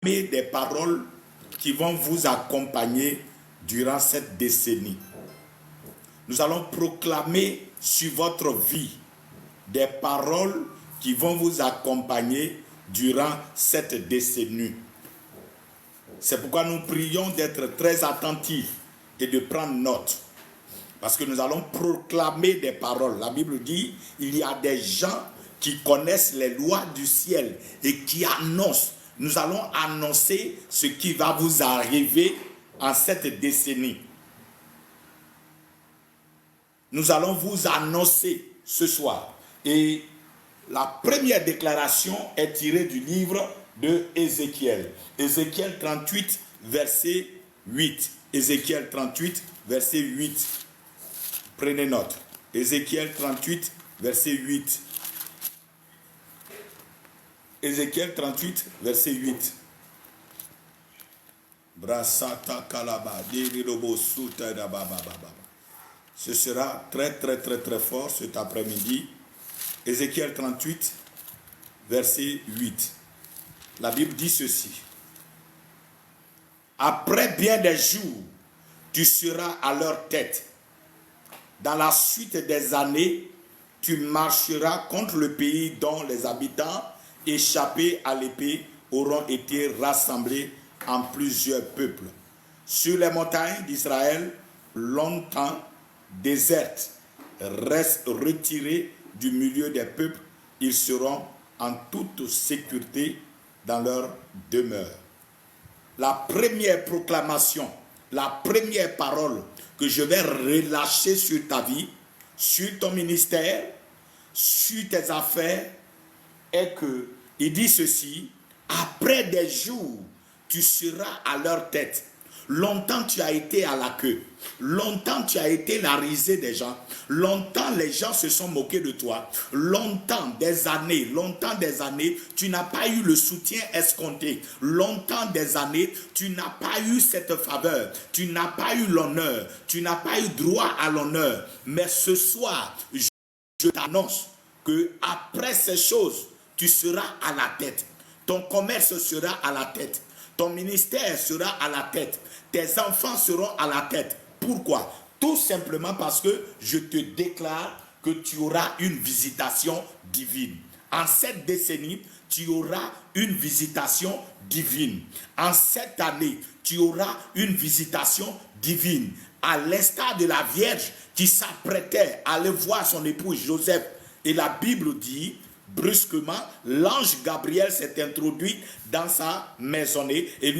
des paroles qui vont vous accompagner durant cette décennie. Nous allons proclamer sur votre vie des paroles qui vont vous accompagner durant cette décennie. C'est pourquoi nous prions d'être très attentifs et de prendre note. Parce que nous allons proclamer des paroles. La Bible dit, il y a des gens qui connaissent les lois du ciel et qui annoncent. Nous allons annoncer ce qui va vous arriver en cette décennie. Nous allons vous annoncer ce soir. Et la première déclaration est tirée du livre de Ézéchiel. Ézéchiel 38, verset 8. Ézéchiel 38, verset 8. Prenez note. Ézéchiel 38, verset 8. Ézéchiel 38, verset 8. Ce sera très fort cet après-midi. Ézéchiel 38, verset 8. La Bible dit ceci. Après bien des jours, tu seras à leur tête. Dans la suite des années, tu marcheras contre le pays dont les habitants échappés à l'épée auront été rassemblés en plusieurs peuples. Sur les montagnes d'Israël, longtemps désertes, restent retirés du milieu des peuples, ils seront en toute sécurité dans leur demeure. La première proclamation, la première parole que je vais relâcher sur ta vie, sur ton ministère, sur tes affaires, est que, il dit ceci, après des jours, tu seras à leur tête. Longtemps tu as été à la queue. Longtemps tu as été la risée des gens. Longtemps les gens se sont moqués de toi. Longtemps des années, tu n'as pas eu le soutien escompté. Longtemps des années, tu n'as pas eu cette faveur. Tu n'as pas eu l'honneur. Tu n'as pas eu droit à l'honneur. Mais ce soir, je t'annonce que après ces choses, tu seras à la tête. Ton commerce sera à la tête. Ton ministère sera à la tête. Tes enfants seront à la tête. Pourquoi? Tout simplement parce que je te déclare que tu auras une visitation divine. En cette décennie, tu auras une visitation divine. En cette année, tu auras une visitation divine. À l'instar de la Vierge qui s'apprêtait à aller voir son époux Joseph. Et la Bible dit, brusquement, l'ange Gabriel s'est introduit dans sa maisonnée et lui